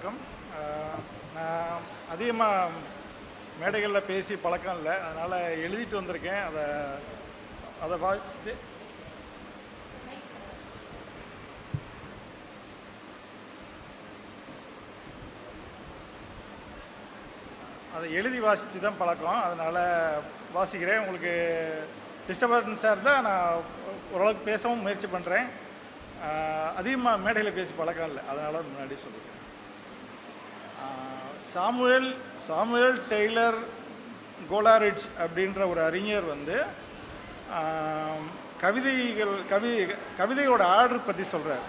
வணக்கம். நான் அதிகமாக மேடைகளில் பேசி பழக்கம் இல்லை, அதனால் எழுதிட்டு வந்திருக்கேன். அதை வாசிச்சுட்டு அதை எழுதி வாசித்து தான் பழக்கம், அதனால் வாசிக்கிறேன். உங்களுக்கு டிஸ்டர்பன்ஸாக இருந்தால் நான் ஓரளவுக்கு பேசவும் முயற்சி பண்ணுறேன். அதிகமாக மேடையில் பேசி பழக்கம் இல்லை, அதனால் முன்னாடி சொல்லிக்கிறேன். சாமுவேல் டெய்லர் கோலாரிட்ஜ் அப்படின்ற ஒரு அறிஞர் வந்து கவிதையோட ஆர்டர் பற்றி சொல்கிறார்.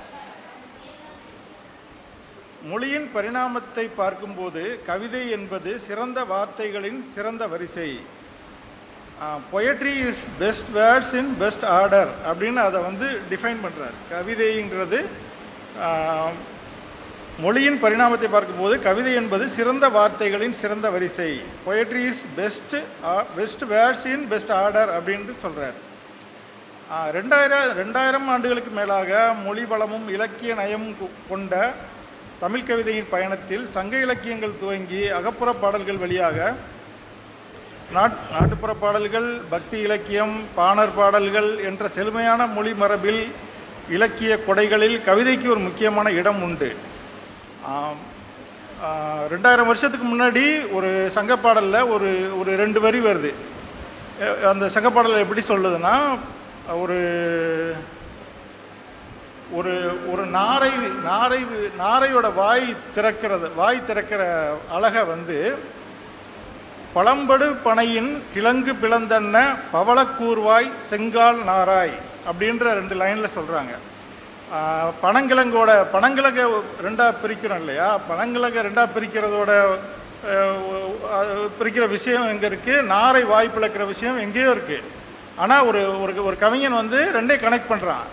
மொழியின் பரிணாமத்தை பார்க்கும்போது கவிதை என்பது சிறந்த வார்த்தைகளின் சிறந்த வரிசை. Poetry is best words in best order அப்படின்னு அதை வந்து டிஃபைன் பண்ணுறார். கவிதைங்கிறது மொழியின் பரிணாமத்தை பார்க்கும்போது கவிதை என்பது சிறந்த வார்த்தைகளின் சிறந்த வரிசை. Poetry is best words in best order அப்படின்ட்டு சொல்கிறார். 2000 ஆண்டுகளுக்கு மேலாக மொழி வளமும் இலக்கிய நயமும் கொண்ட தமிழ் கவிதையின் பயணத்தில் சங்க இலக்கியங்கள் துவங்கி அகப்புற பாடல்கள் வழியாக நாட்டுப்புற பாடல்கள், பக்தி இலக்கியம், பாணர் பாடல்கள் என்ற செழுமையான மொழி மரபில் இலக்கிய கொடைகளில் கவிதைக்கு ஒரு முக்கியமான இடம் உண்டு. 2000 வருஷத்துக்கு முன்னாடி ஒரு சங்க பாடலில் ஒரு 2 வரி வருது. அந்த சங்க பாடலில் எப்படி சொல்லுதுன்னா, ஒரு ஒரு ஒரு நாரையோட வாய் திறக்கிற அழகை வந்து பழம்படு பனையின் கிழங்கு பிளந்தன்ன பவளக்கூர்வாய் செங்கால் நாராய் அப்படின்ற 2 லைனில் சொல்கிறாங்க. பனங்கிழங்கை 2ஆக பிரிக்கிறோம் இல்லையா, பனங்கிழங்கை 2ஆக பிரிக்கிற விஷயம் எங்கே இருக்குது, நாரை வாய் பிளக்கிற விஷயம் எங்கேயோ இருக்குது. ஆனால் ஒரு கவிஞன் வந்து 2ஐயும் கனெக்ட் பண்ணுறான்.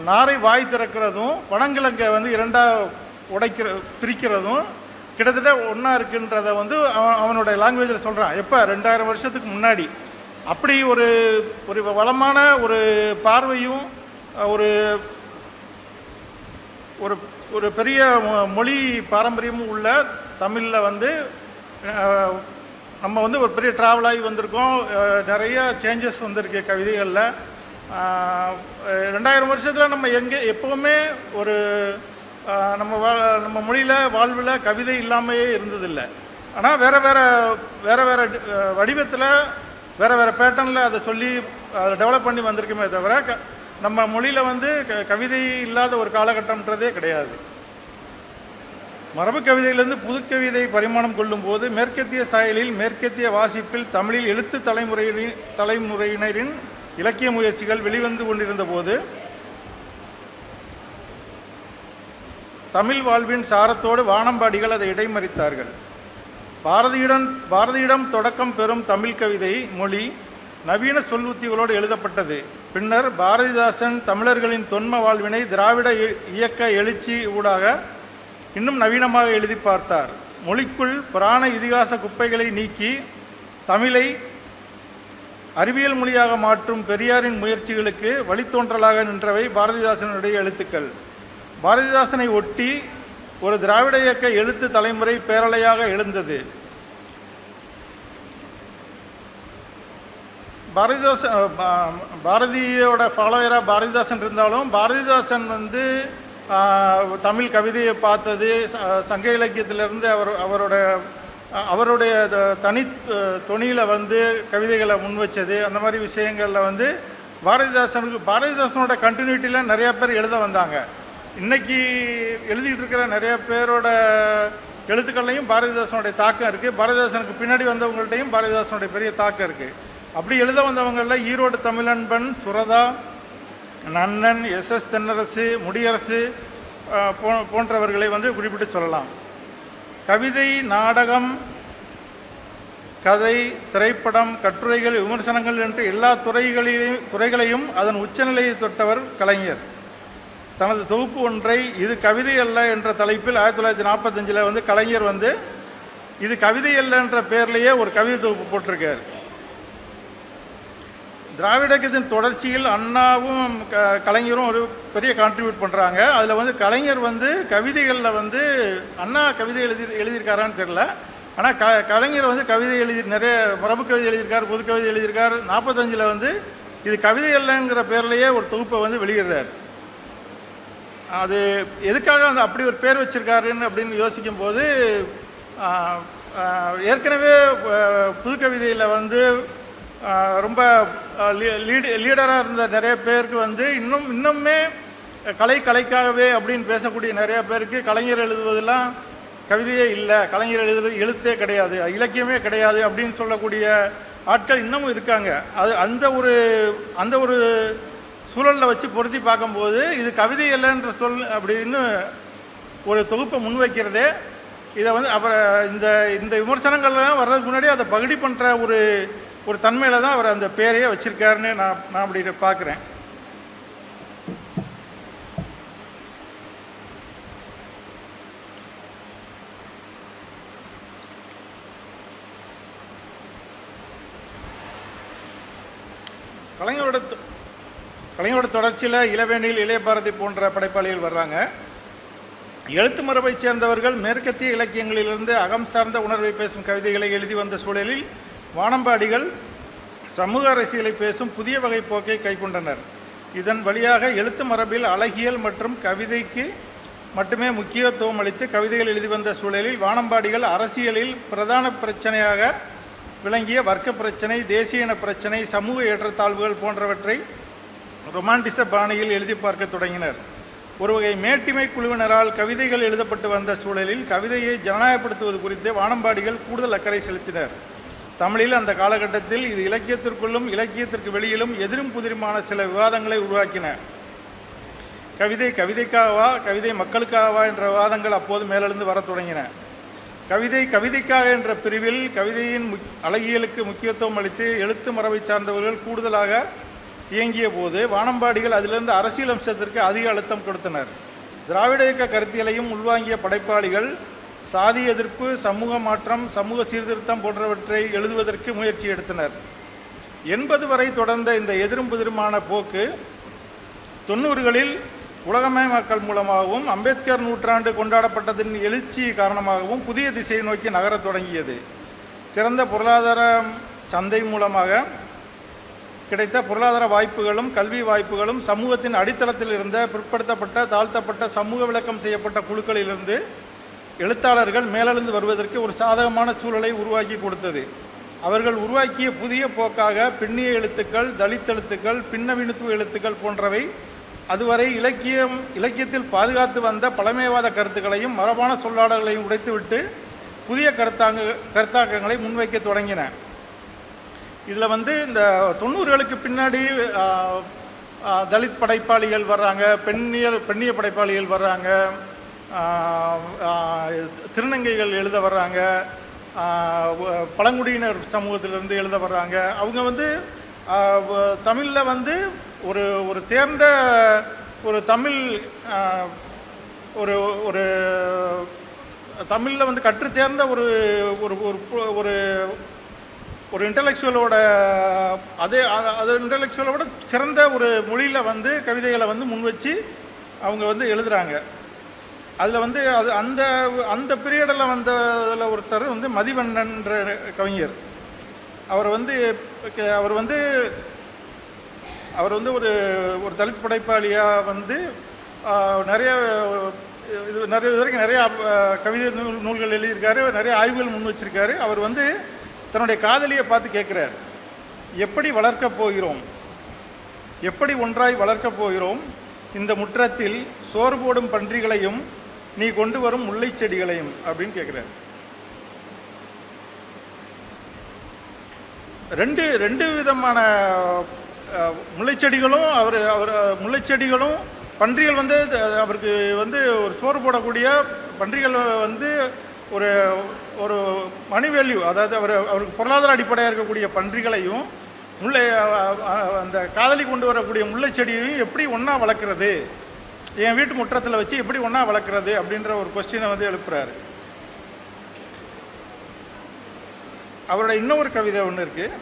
நாரை வாய் திறக்கிறதும் பனங்கிழங்கை வந்து 2ஆக பிரிக்கிறதும் கிட்டத்தட்ட ஒன்றா இருக்குன்றதை வந்து அவனோட லாங்குவேஜில் சொல்கிறான். எப்போ? 2000 வருஷத்துக்கு முன்னாடி. அப்படி ஒரு வளமான ஒரு பார்வையும் ஒரு பெரிய மொழி பாரம்பரியமும் உள்ள தமிழில் வந்து நம்ம வந்து ஒரு பெரிய ட்ராவலாகி வந்திருக்கோம். நிறைய சேஞ்சஸ் வந்திருக்கு கவிதைகளில். 2000 வருஷத்தில் நம்ம எப்போவுமே நம்ம மொழியில் வாழ்வில் கவிதை இல்லாமையே இருந்ததில்லை. ஆனால் வேறு வடிவத்தில் வேறு பேட்டர்னில் அதை சொல்லி டெவலப் பண்ணி வந்திருக்குமே தவிர நம்ம மொழியில் வந்து கவிதை இல்லாத ஒரு காலகட்டம்ன்றதே கிடையாது. மரபு கவிதையிலிருந்து புதுக்கவிதை பரிமாணம் கொள்ளும்போது மேற்கத்திய சாயலில் மேற்கத்திய வாசிப்பில் தமிழில் எழுத்து தலைமுறையினரின் இலக்கிய முயற்சிகள் வெளிவந்து கொண்டிருந்த போது தமிழ் வாழ்வின் சாரத்தோடு வானம்பாடிகள் அதை இடைமறித்தார்கள். பாரதியிடம் தொடக்கம் பெறும் தமிழ் கவிதை மொழி நவீன சொல் உத்திகளோடு எழுதப்பட்டது. பின்னர் பாரதிதாசன் தமிழர்களின் தொன்ம வாழ்வினை திராவிட இயக்க எழுச்சி ஊடாக இன்னும் நவீனமாக எழுதி பார்த்தார். மொழிக்குள் புராண இதிகாச குப்பைகளை நீக்கி தமிழை அறிவியல் மொழியாக மாற்றும் பெரியாரின் முயற்சிகளுக்கு வழித்தோன்றலாக நின்றவை பாரதிதாசனுடைய எழுத்துக்கள். பாரதிதாசனை ஒட்டி ஒரு திராவிட இயக்க எழுத்து தலைமுறை பேரலையாக எழுந்தது. பாரதியோட ஃபாலோயராக பாரதிதாசன் இருந்தாலும் பாரதிதாசன் வந்து தமிழ் கவிதையை பார்த்தது சங்க இலக்கியத்திலிருந்து அவருடைய தனி தொனியில் வந்து கவிதைகளை முன் வச்சது. அந்த மாதிரி விஷயங்களில் வந்து பாரதிதாசனோட கண்டினியூட்டியில் நிறையா பேர் எழுத வந்தாங்க. இன்றைக்கி எழுதிட்டு இருக்கிற நிறைய பேரோட எழுத்துக்கள்லையும் பாரதிதாசனுடைய தாக்கம் இருக்குது. பாரதிதாசனுக்கு பின்னாடி வந்தவங்கள்ட்டையும் பாரதிதாசனுடைய பெரிய தாக்கம் இருக்குது. அப்படி எழுத வந்தவங்களில் ஈரோடு தமிழன்பன், சுரதா, நன்னன், எஸ் தென்னரசு, முடியரசு போன்றவர்களை வந்து குறிப்பிட்டு சொல்லலாம். கவிதை, நாடகம், கதை, திரைப்படம், கட்டுரைகள், விமர்சனங்கள் என்று எல்லா துறைகளையும் அதன் உச்சநிலையை தொட்டவர் கலைஞர். தனது தொகுப்பு ஒன்றை இது கவிதை அல்ல என்ற தலைப்பில் 1945 வந்து கலைஞர் வந்து இது கவிதை அல்ல என்ற பேர்லேயே ஒரு கவிதை தொகுப்பு போட்டிருக்கார். திராவிட இயக்கத்தின் தொடர்ச்சியில் அண்ணாவும் கலைஞரும் ஒரு பெரிய கான்ட்ரிபியூட் பண்ணுறாங்க. அதில் வந்து கலைஞர் வந்து கவிதைகளில் வந்து அண்ணா கவிதை எழுதியிருக்காரான்னு தெரில. ஆனால் கலைஞர் வந்து கவிதை நிறைய மரபு கவிதை எழுதியிருக்கார், பொது கவிதை எழுதியிருக்கார். 45 வந்து இது கவிதைகள்ங்கிற பேர்லேயே ஒரு தொகுப்பை வந்து வெளியிடுறார். அது எதுக்காக அந்த அப்படி ஒரு பேர் வச்சுருக்காருன்னு அப்படின்னு யோசிக்கும் போது ஏற்கனவே புது கவிதையில் வந்து ரொம்ப லீடராக இருந்த நிறைய பேருக்கு வந்து இன்னுமே கலைக்காகவே அப்படின்னு பேசக்கூடிய நிறைய பேருக்கு கலைஞர் எழுதுவதெல்லாம் கவிதையே இல்லை, கலைஞர் எழுதுவது எழுத்தே கிடையாது, இலக்கியமே கிடையாது அப்படின்னு சொல்லக்கூடிய ஆட்கள் இன்னமும் இருக்காங்க. அது அந்த ஒரு சூழலில் வச்சு பொருத்தி பார்க்கும்போது இது கவிதை இல்லைன்ற சொல் அப்படின்னு ஒரு தொகுப்பை முன்வைக்கிறதே இதை வந்து அப்புறம் இந்த விமர்சனங்கள்லாம் வர்றதுக்கு முன்னாடி அதை பகுடி பண்ணுற ஒரு தன்மையில் தான் அவர் அந்த பேரையே வச்சுருக்காருன்னு நான் அப்படி பார்க்குறேன். கலைஞரோட தொடர்ச்சியில் இளவேனில் இளையபாரதி போன்ற படைப்பாளிகள் வர்றாங்க. எழுத்து மரபைச் சேர்ந்தவர்கள் மேற்கத்திய இலக்கியங்களிலிருந்து அகம் சார்ந்த உணர்வை பேசும் கவிதைகளை எழுதி வந்த சூழலில் வானம்பாடிகள் சமூக அரசியலை பேசும் புதிய வகை போக்கை கைக்கொண்டனர். இதன் வழியாக எழுத்து மரபில் அழகியல் மற்றும் கவிதைக்கு மட்டுமே முக்கியத்துவம் அளித்து கவிதைகள் எழுதி வந்த சூழலில் வானம்பாடிகள் அரசியலில் பிரதான பிரச்சனையாக விளங்கிய வர்க்க பிரச்சனை, தேசிய இன பிரச்சனை, சமூக ஏற்றத்தாழ்வுகள் போன்றவற்றை ரொமான்டிச பாணியில் எழுதி பார்க்க தொடங்கினர். ஒரு வகை மேட்டிமை குழுவினரால் கவிதைகள் எழுதப்பட்டு வந்த சூழலில் கவிதையை ஜனநாயகப்படுத்துவது குறித்து வானம்பாடிகள் கூடுதல் அக்கறை செலுத்தினர். தமிழில் அந்த காலகட்டத்தில் இது இலக்கியத்திற்குள்ளும் இலக்கியத்திற்கு வெளியிலும் எதிரும் புதிருமான சில விவாதங்களை உருவாக்கின. கவிதை கவிதைக்காகவா, கவிதை மக்களுக்காகவா என்ற விவாதங்கள் அப்போது மேலெழுந்து வரத் தொடங்கின. கவிதைக்காக என்ற பிரிவில் கவிதையின் அழகியலுக்கு முக்கியத்துவம் அளித்து எழுத்து மரபை சார்ந்தவர்கள் கூடுதலாக இயங்கிய போது வானம்பாடிகள் அதிலிருந்து அரசியல் அம்சத்திற்கு அதிக அழுத்தம் கொடுத்தனர். திராவிட இயக்க கருத்தியலையும் உள்வாங்கிய படைப்பாளிகள் சாதி எதிர்ப்பு, சமூக மாற்றம், சமூக சீர்திருத்தம் போன்றவற்றை எழுதுவதற்கு முயற்சி எடுத்தனர். 80 வரை தொடர்ந்த இந்த எதிரும் புதிருமான போக்கு 90களில் உலகமயமாக்கல் மூலமாகவும் அம்பேத்கர் நூற்றாண்டு கொண்டாடப்பட்டதின் எழுச்சி காரணமாகவும் புதிய திசையை நோக்கி நகரத் தொடங்கியது. திறந்த பொருளாதார சந்தை மூலமாக கிடைத்த பொருளாதார வாய்ப்புகளும் கல்வி வாய்ப்புகளும் சமூகத்தின் அடித்தளத்தில் இருந்த பிற்படுத்தப்பட்ட தாழ்த்தப்பட்ட சமூக விளக்கம் செய்யப்பட்ட குழுக்களிலிருந்து எழுத்தாளர்கள் மேலெழுந்து வருவதற்கு ஒரு சாதகமான சூழலை உருவாக்கி கொடுத்தது. அவர்கள் உருவாக்கிய புதிய போக்காக பெண்ணிய எழுத்துக்கள், தலித் எழுத்துக்கள், பின்னவினுத்துவ எழுத்துக்கள் போன்றவை அதுவரை இலக்கியத்தில் பாதுகாத்து வந்த பழமைவாத கருத்துக்களையும் மரபான சொல்லாடல்களையும் உடைத்துவிட்டு புதிய கருத்தாக்கங்களை முன்வைக்க தொடங்கின. இதில் வந்து இந்த 90களுக்கு பின்னாடி தலித் படைப்பாளிகள் வர்றாங்க, பெண்ணிய படைப்பாளிகள் வர்றாங்க, திருநங்கைகள் எழுத வர்றாங்க, பழங்குடியினர் சமூகத்திலிருந்து எழுத வர்றாங்க. அவங்க வந்து தமிழில் வந்து ஒரு தேர்ந்த ஒரு தமிழ் ஒரு தமிழில் வந்து கற்று தேர்ந்த ஒரு ஒரு ஒரு இன்டலெக்சுவலோட அது இன்டலெக்சுவலோட சிறந்த ஒரு மொழியில் வந்து கவிதைகளை வந்து முன் வச்சு அவங்க வந்து எழுதுகிறாங்க. அதில் வந்து அந்த பீரியடில் வந்ததில் ஒருத்தர் வந்து மதிவண்ணன்ற கவிஞர். அவர் வந்து ஒரு தலித் படைப்பாளியாக வந்து நிறைய வரைக்கும் நிறையா கவிதை நூல்கள் எழுதியிருக்காரு, நிறைய ஆய்வுகள் முன் வச்சிருக்காரு. அவர் வந்து தன்னுடைய காதலியை பார்த்து கேட்குறார், எப்படி வளர்க்கப் போகிறோம், எப்படி ஒன்றாய் வளர்க்கப் போகிறோம் இந்த முற்றத்தில் சோறு போடும் பன்றிகளையும் நீ கொண்டு வரும் முல்லை செடிகளையும் அப்படின்னு கேட்குறார். ரெண்டு விதமான முல்லைச்செடிகளும் முல்லைச்செடிகளும் பன்றிகள் வந்து அவருக்கு வந்து ஒரு சோறு போடக்கூடிய பன்றிகள் வந்து ஒரு ஒரு மணி வேல்யூ, அதாவது அவருக்கு பொருளாதார அடிப்படையாக இருக்கக்கூடிய பன்றிகளையும் அந்த காதலி கொண்டு வரக்கூடிய முல்லைச்செடியையும் எப்படி ஒன்றா வளர்க்குறது, என் வீட்டு முற்றத்தில் வச்சு எப்படி ஒன்றா வளர்க்குறது அப்படின்ற ஒரு கொஸ்டினை வந்து எழுப்புறாரு. அவரோட இன்னொரு கவிதை ஒன்று இருக்குது.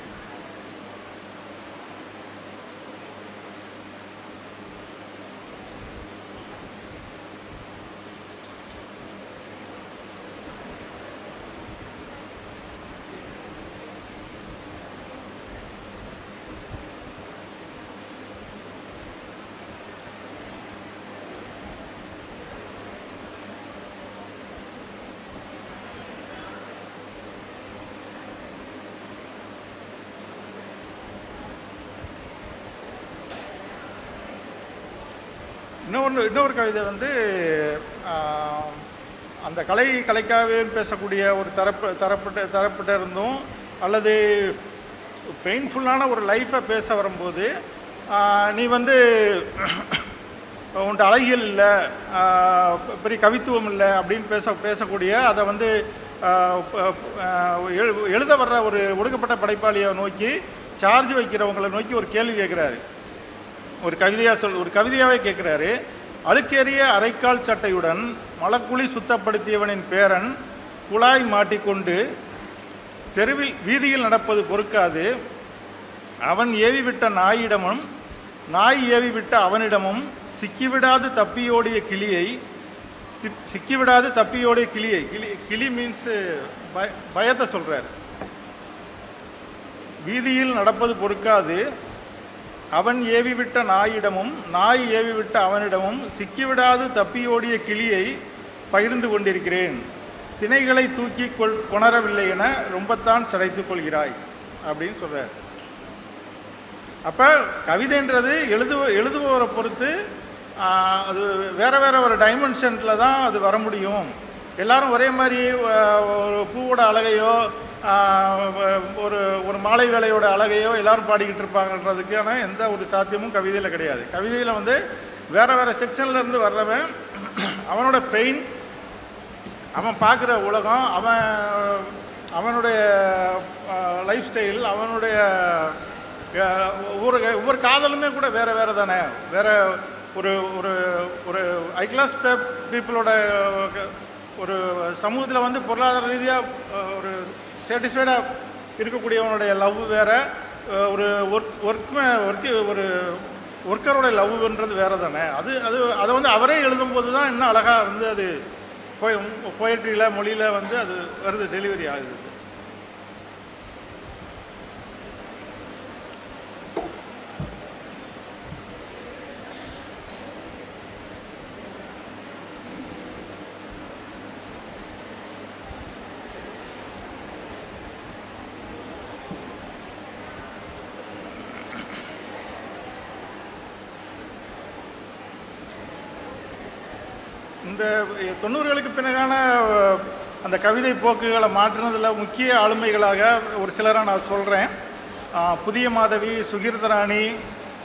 இன்னொரு கவிதை வந்து அந்த கலைக்காகவே பேசக்கூடிய ஒரு தரப்பிட்ட இருந்தும் அல்லது பெயின்ஃபுல்லான ஒரு லைஃப்பை பேச வரும்போது நீ வந்து உன்ட்டு அழகியல் இல்லை, பெரிய கவித்துவம் இல்லை அப்படின்னு பேசக்கூடிய அதை வந்து எழுத வர்ற ஒரு ஒடுக்கப்பட்ட படைப்பாளியை நோக்கி சார்ஜ் வைக்கிறவங்களை நோக்கி ஒரு கேள்வி கேட்குறாரு. ஒரு கவிதையாகவே கேட்குறாரு. அழுக்கேறிய அரைக்கால் சட்டையுடன் மலக்குழி சுத்தப்படுத்தியவனின் பேரன் குழாய் மாட்டிக்கொண்டு வீதியில் நடப்பது பொறுக்காது, அவன் ஏவிவிட்ட நாயிடமும் நாய் ஏவிவிட்ட அவனிடமும் சிக்கிவிடாது தப்பியோடிய கிளியை கிளி மீன்ஸ் பயத்தை சொல்கிறார். வீதியில் நடப்பது பொறுக்காது, அவன் ஏவிவிட்ட நாயிடமும் நாய் ஏவிவிட்ட அவனிடமும் சிக்கிவிடாது தப்பியோடிய கிளியை பகிர்ந்து கொண்டிருக்கிறேன். திணைகளை தூக்கி கொணரவில்லை என ரொம்பத்தான் சடைத்து கொள்கிறாய் அப்படின்னு சொல்கிறார். அப்போ கவிதைன்றது எழுதுவோரை பொறுத்து அது வேறு ஒரு டைமென்ஷனில் தான் அது வர முடியும். எல்லாரும் ஒரே மாதிரி ஒரு பூவோட அழகையோ ஒரு மாலை வேலையோட அழகையோ எல்லாரும் பாடிக்கிட்டு இருப்பாங்கன்றதுக்கான எந்த ஒரு சாத்தியமும் கவிதையில் கிடையாது. கவிதையில் வந்து வேறு செக்ஷன்லேருந்து வர்றவன் அவனோட பெயின், அவன் பார்க்குற உலகம், அவனுடைய லைஃப் ஸ்டைல், அவனுடைய ஒவ்வொரு காதலுமே கூட வேறு தானே. வேறு ஒரு ஹை கிளாஸ் பீப்புளோட ஒரு சமூகத்தில் வந்து பொருளாதார ரீதியாக ஒரு சாட்டிஸ்ஃபைடாக இருக்கக்கூடியவனுடைய லவ் வேறு, ஒரு ஒரு ஒர்க்கரோட லவ்ன்றது வேறு தானே. அதை வந்து அவரே எழுதும்போது தான் இன்னும் அழகாக வந்து அது போயட்ரியில் மொழியில் வந்து அது வருது, டெலிவரி ஆகுது. இந்த 90களுக்கு பின்னரான அந்த கவிதை போக்குகளை மாற்றினதில் முக்கிய ஆளுமைகளாக ஒரு சிலரை நான் சொல்கிறேன். புதிய மாதவி, சுகீர்தராணி,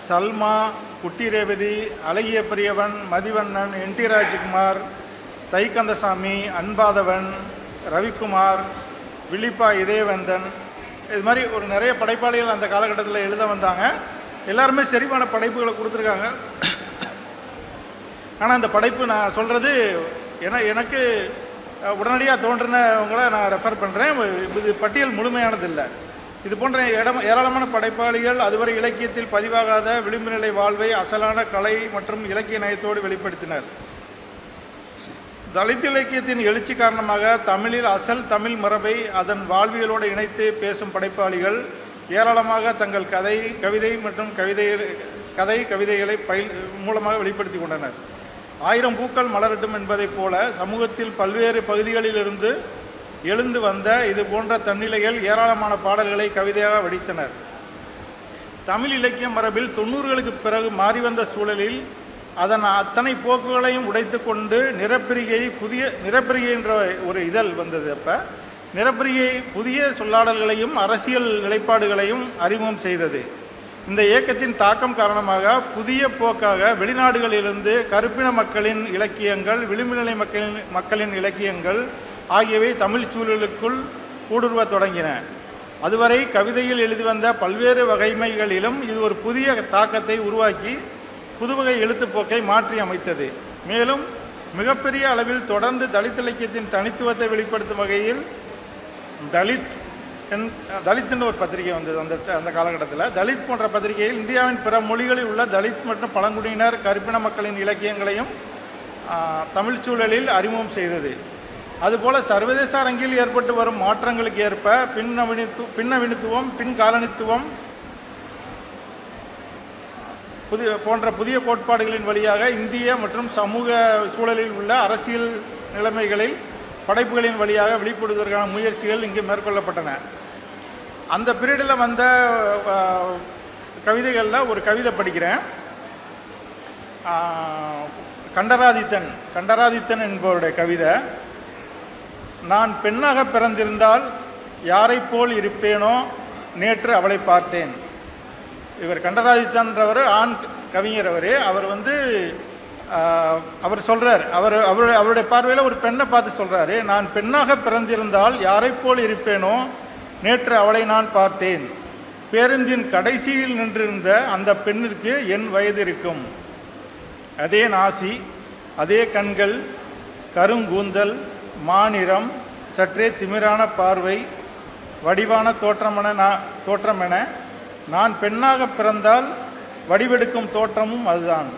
சல்மா, குட்டி ரேவதி, அழகிய பிரியவன், மதிவண்ணன், NT ராஜ்குமார், தைக்கந்தசாமி, அன்பாதவன், ரவிக்குமார், விழிப்பா இதயவேந்தன், இது மாதிரி ஒரு நிறைய படைப்பாளிகள் அந்த காலகட்டத்தில் எழுத வந்தாங்க. எல்லாருமே செறிவான படைப்புகளை கொடுத்துருக்காங்க. ஆனால் அந்த படைப்பு நான் சொல்கிறது எனக்கு உடனடியாக தோன்றினவங்களை நான் ரெஃபர் பண்ணுறேன். இது பட்டியல் முழுமையானதில்லை. இது போன்ற ஏராளமான படைப்பாளிகள் அதுவரை இலக்கியத்தில் பதிவாகாத விளிம்பு நிலை வாழ்வை அசலான கலை மற்றும் இலக்கிய நயத்தோடு வெளிப்படுத்தினர். தலித் இலக்கியத்தின் எழுச்சி காரணமாக தமிழில் அசல் தமிழ் மரபை அதன் வாழ்வியலோடு இணைத்து பேசும் படைப்பாளிகள் ஏராளமாக தங்கள் கவிதை மற்றும் கவிதைகளை மூலமாக வெளிப்படுத்தி கொண்டனர். 1000 பூக்கள் மலரட்டும் என்பதைப் போல சமூகத்தில் பல்வேறு பகுதிகளிலிருந்து எழுந்து வந்த இது போன்ற தன்னிலைகள் ஏராளமான பாடல்களை கவிதையாக வடித்தனர். தமிழ் இலக்கிய மரபில் 90களுக்கு பிறகு மாறி வந்த சூழலில் அதன் அத்தனை போக்குகளையும் உடைத்து கொண்டு நிறப்பிரிகை என்ற ஒரு இதழ் வந்தது. அப்போ நிறப்பிரிகை புதிய சொல்லாடல்களையும் அரசியல் நிலைப்பாடுகளையும் அறிமுகம் செய்தது. இந்த இயக்கத்தின் தாக்கம் காரணமாக புதிய போக்காக வெளிநாடுகளிலிருந்து கருப்பின மக்களின் இலக்கியங்கள், விளிம்புநிலை மக்களின் இலக்கியங்கள் ஆகியவை தமிழ் சூழலுக்குள் ஊடுருவ தொடங்கின. அதுவரை கவிதையில் எழுதி வந்த பல்வேறு வகைமைகளிலும் இது ஒரு புதிய தாக்கத்தை உருவாக்கி புதுவகை எழுத்துப்போக்கை மாற்றி அமைத்தது. மேலும் மிகப்பெரிய அளவில் தொடர்ந்து தலித் இலக்கியத்தின் தனித்துவத்தை வெளிப்படுத்தும் வகையில் தலித்னு ஒரு பத்திரிகை வந்தது. அந்த காலகட்டத்தில் தலித் போன்ற பத்திரிகையில் இந்தியாவின் பிற மொழிகளில் உள்ள தலித் மற்றும் பழங்குடியினர் கருப்பின மக்களின் இலக்கியங்களையும் தமிழ் சூழலில் அறிமுகம் செய்தது. அதுபோல சர்வதேச அரங்கில் ஏற்பட்டு வரும் மாற்றங்களுக்கு ஏற்ப பின்னவீனத்துவம், பின்காலனித்துவம் போன்ற புதிய கோட்பாடுகளின் வழியாக இந்திய மற்றும் சமூக சூழலில் உள்ள அரசியல் நிலைமைகளில் படைப்புகளின் வழியாக வெளிப்படுவதற்கான முயற்சிகள் இங்கு மேற்கொள்ளப்பட்டன. அந்த பீரியடில் வந்த கவிதைகளில் ஒரு கவிதை படிக்கிறேன். கண்டராதித்தன் என்பவருடைய கவிதை. நான் பெண்ணாக பிறந்திருந்தால் யாரை போல் இருப்பேனோ நேற்று அவளை பார்த்தேன். இவர் கண்டராதித்தன்றவர் ஆண் கவிஞர். அவர் அவர் சொல்கிறார், அவருடைய பார்வையில் ஒரு பெண்ணை பார்த்து சொல்கிறாரு, நான் பெண்ணாக பிறந்திருந்தால் யாரை போல் இருப்பேனோ நேற்று அவளை நான் பார்த்தேன். பேருந்தின் கடைசியில் நின்றிருந்த அந்த பெண்ணிற்கு என் வயது இருக்கும். அதே நாசி, அதே கண்கள், கருங்கூந்தல், மாநிறம், சற்றே திமிரான பார்வை, வடிவான தோற்றமென நான் பெண்ணாக பிறந்தால் வடிவெடுக்கும் தோற்றமும் அதுதான்.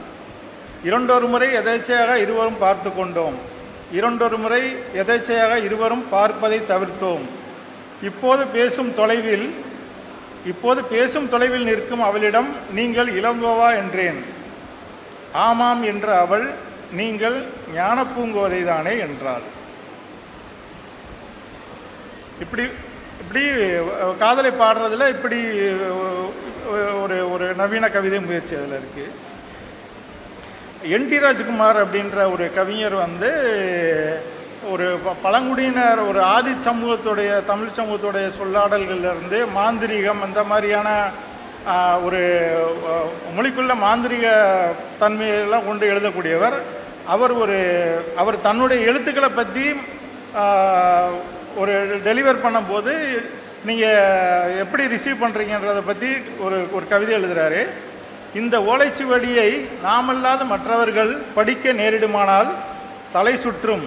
இரண்டொரு முறை எதேச்சையாக இருவரும் பார்த்து கொண்டோம். இரண்டொரு முறை எதேச்சையாக இருவரும் பார்ப்பதை தவிர்த்தோம். இப்போது பேசும் தொலைவில் நிற்கும் அவளிடம் நீங்கள் இளங்கோவா என்றேன். ஆமாம் என்ற அவள், நீங்கள் ஞானப்பூங்கோதை தானே என்றாள். இப்படி காதலை பாடுறதுல இப்படி ஒரு நவீன கவிதை முயற்சி அதில் இருக்குது. என்.டி. ராஜ்குமார் அப்படின்ற ஒரு கவிஞர் ஒரு பழங்குடியினர், ஒரு ஆதி சமூகத்துடைய, தமிழ் சமூகத்துடைய சொல்லாடல்களிலிருந்து மாந்திரிகம், அந்த மாதிரியான ஒரு மொழிக்குள்ள மாந்திரிக தன்மையெல்லாம் கொண்டு எழுதக்கூடியவர். அவர் தன்னுடைய எழுத்துக்களை பற்றி ஒரு டெலிவர் பண்ணும்போது நீங்கள் எப்படி ரிசீவ் பண்ணுறீங்கன்றதை பற்றி ஒரு கவிதை எழுதுகிறாரு. இந்த ஓலைச்சுவடியை நாமல்லாத மற்றவர்கள் படிக்க நேரிடுமானால் தலை சுற்றும்,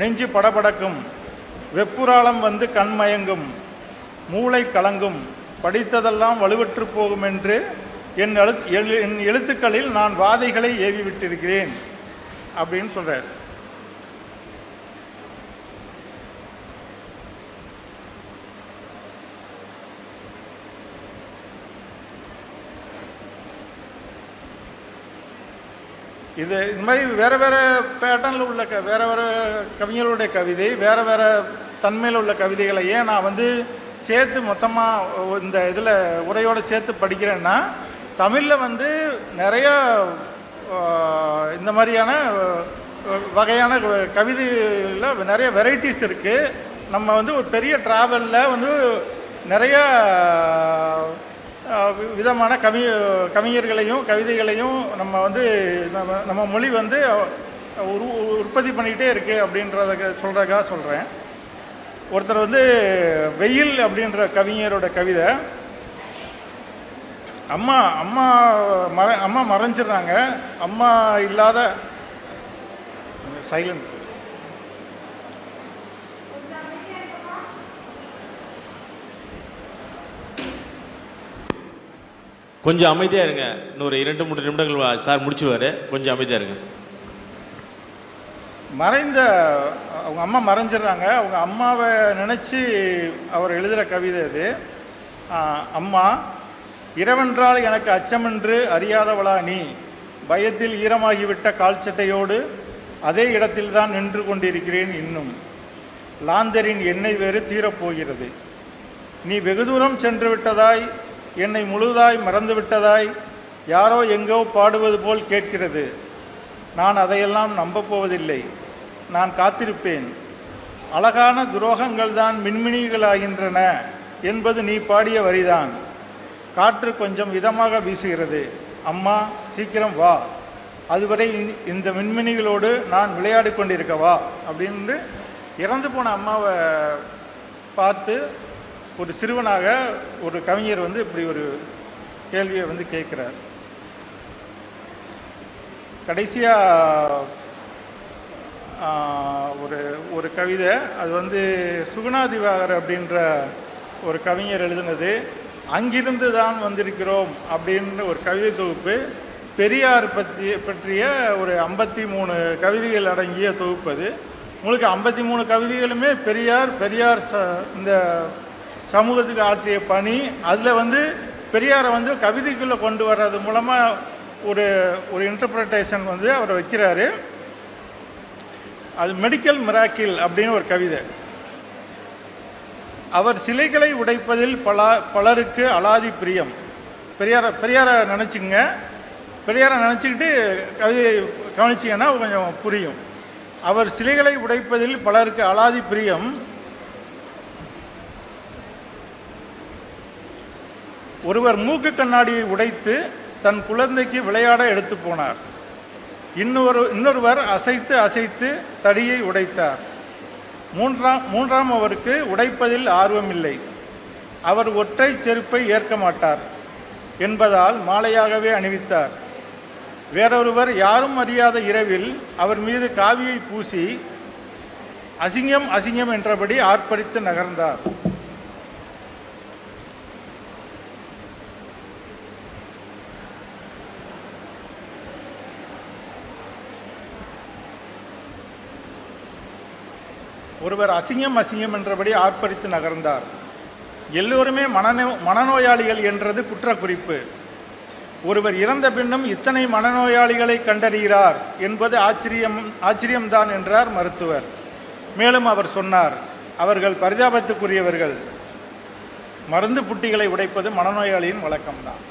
நெஞ்சு படபடக்கும், வெப்புராளம் வந்து கண்மயங்கும், மூளை கலங்கும், படித்ததெல்லாம் வலுவற்று போகும் என்று என் எழுத்துக்களில் நான் வாதைகளை ஏவி விட்டிருக்கிறேன் அப்படின்னு சொல்கிறார். இது இந்த மாதிரி வேறு வேறு பேட்டர்னில் உள்ள வேறு வேறு கவிஞர்களுடைய கவிதை, வேறு வேறு தன்மையில் உள்ள கவிதைகளை ஏன் நான் சேர்த்து மொத்தமாக இந்த இதில் உரையோடு சேர்த்து படிக்கிறேன்னா, தமிழில் நிறையா இந்த மாதிரியான வகையான கவிதையில் நிறைய வெரைட்டிஸ் இருக்குது. நம்ம ஒரு பெரிய ட்ராவலில் நிறையா விதமான கவிஞர்களையும் கவிதைகளையும் நம்ம மொழி உற்பத்தி பண்ணிக்கிட்டே இருக்குது அப்படின்றத சொல்கிறேன். ஒருத்தர் வெயில் அப்படின்ற கவிஞரோட கவிதை, அம்மா மறைஞ்சிடுறாங்க. அம்மா இல்லாத சைலண்ட். கொஞ்சம் அமைதியாக இருங்க. இன்னொரு 2-3 நிமிடங்கள் சார் முடிச்சுவார். கொஞ்சம் அமைதியாக இருங்க. அவங்க அம்மா மறைஞ்சிடுறாங்க. அவங்க அம்மாவை நினச்சி அவர் எழுதுகிற கவிதை அது. அம்மா, இரவென்றால் எனக்கு அச்சமென்று அறியாதவளா நீ, பயத்தில் ஈரமாகிவிட்ட கால்சட்டையோடு அதே இடத்தில்தான் நின்று கொண்டிருக்கிறேன் இன்னும். லாந்தரின் எண்ணெய் வேறு தீரப்போகிறது. நீ வெகு தூரம் சென்று விட்டதாய், என்னை முழுதாய் மறந்து விட்டதாய் யாரோ எங்கோ பாடுவது போல் கேட்கிறது. நான் அதையெல்லாம் நம்பப் போவதில்லை. நான் காத்திருப்பேன். அழகான துரோகங்கள் தான் மின்மினிகளாகின்றன என்பது நீ பாடிய வரிதான். காற்று கொஞ்சம் இதமாக வீசுகிறது. அம்மா, சீக்கிரம் வா. அதுவரை இந்த மின்மினிகளோடு நான் விளையாடி கொண்டிருக்கவா அப்படின்னு இறந்து போன அம்மாவை பார்த்து ஒரு சிறுவனாக ஒரு கவிஞர் இப்படி ஒரு கேள்வியை கேட்குறார். கடைசியாக ஒரு கவிதை, அது சுகுணா திவாகர் அப்படின்ற ஒரு கவிஞர் எழுதுனது. அங்கிருந்து தான் வந்திருக்கிறோம் அப்படின்ற ஒரு கவிதை தொகுப்பு. பெரியார் பற்றிய ஒரு 53 கவிதைகள் அடங்கிய தொகுப்பு அது. உங்களுக்கு 53 கவிதைகளுமே பெரியார் இந்த சமூகத்துக்கு ஆற்றிய பணி. அதில் பெரியாரை கவிதைக்குள்ளே கொண்டு வர்றது மூலமாக ஒரு இன்டர்பிரட்டேஷன் அவர் வைக்கிறாரு. அது மெடிக்கல் மிராக்கிள் அப்படின்னு ஒரு கவிதை. அவர் சிலைகளை உடைப்பதில் பலருக்கு அலாதி பிரியம். பெரியாரை நினச்சிங்க. பெரியாரை நினச்சிக்கிட்டு கவிதையை கவனிச்சிங்கன்னா கொஞ்சம் புரியும். அவர் சிலைகளை உடைப்பதில் பலருக்கு அலாதி பிரியம். ஒருவர் மூக்கு கண்ணாடியை உடைத்து தன் குழந்தைக்கு விளையாட எடுத்து போனார். இன்னொருவர் அசைத்து அசைத்து தடியை உடைத்தார். மூன்றாம் அவருக்கு உடைப்பதில் ஆர்வமில்லை. அவர் ஒற்றை செருப்பை ஏற்க மாட்டார் என்பதால் மாலையாகவே அணிவித்தார். வேறொருவர் யாரும் அறியாத இரவில் அவர் மீது காவியை பூசி அசிங்கம் அசிங்கம் என்றபடி ஆர்ப்பரித்து நகர்ந்தார். ஒருவர் அசிங்கம் அசிங்கம் என்றபடி ஆர்ப்பரித்து நகர்ந்தார். எல்லோருமே மனநோயாளிகள் என்றது குற்றக்குறிப்பு. ஒருவர் இறந்த பின்னும் இத்தனை மனநோயாளிகளை கண்டறிகிறார் என்பது ஆச்சரியம்தான் என்றார் மருத்துவர். மேலும் அவர் சொன்னார், அவர்கள் பரிதாபத்துக்குரியவர்கள். மருந்து புட்டிகளை உடைப்பது மனநோயாளியின் வழக்கம்தான்.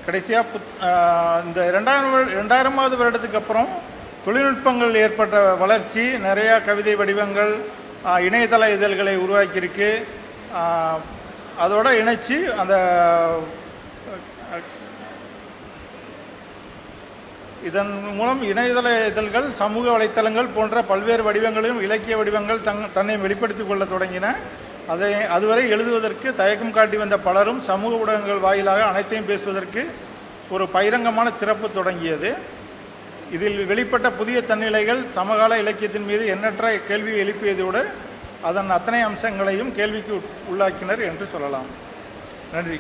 கடைசியாக இந்த 2000வது வருடத்துக்கு அப்புறம் தொழில்நுட்பங்கள் ஏற்பட்ட வளர்ச்சி நிறையா கவிதை வடிவங்கள் இணையதள இதழ்களை உருவாக்கியிருக்கு. அதோடு இணைச்சி அந்த இதன் மூலம் இணையதள இதழ்கள், சமூக வலைத்தளங்கள் போன்ற பல்வேறு வடிவங்களிலும் இலக்கிய வடிவங்கள் தன்னை வெளிப்படுத்திக் கொள்ள தொடங்கின. அதுவரை எழுதுவதற்கு தயக்கம் காட்டி வந்த பலரும் சமூக ஊடகங்கள் வாயிலாக அனைத்தையும் பேசுவதற்கு ஒரு பகிரங்கமான திறப்பு தொடங்கியது. இதில் வெளிப்பட்ட புதிய தன்னிலைகள் சமகால இலக்கியத்தின் மீது எண்ணற்ற கேள்வி எழுப்பியதோடு அதன் அத்தனை அம்சங்களையும் கேள்விக்கு உள்ளாக்கினர் என்று சொல்லலாம். நன்றி.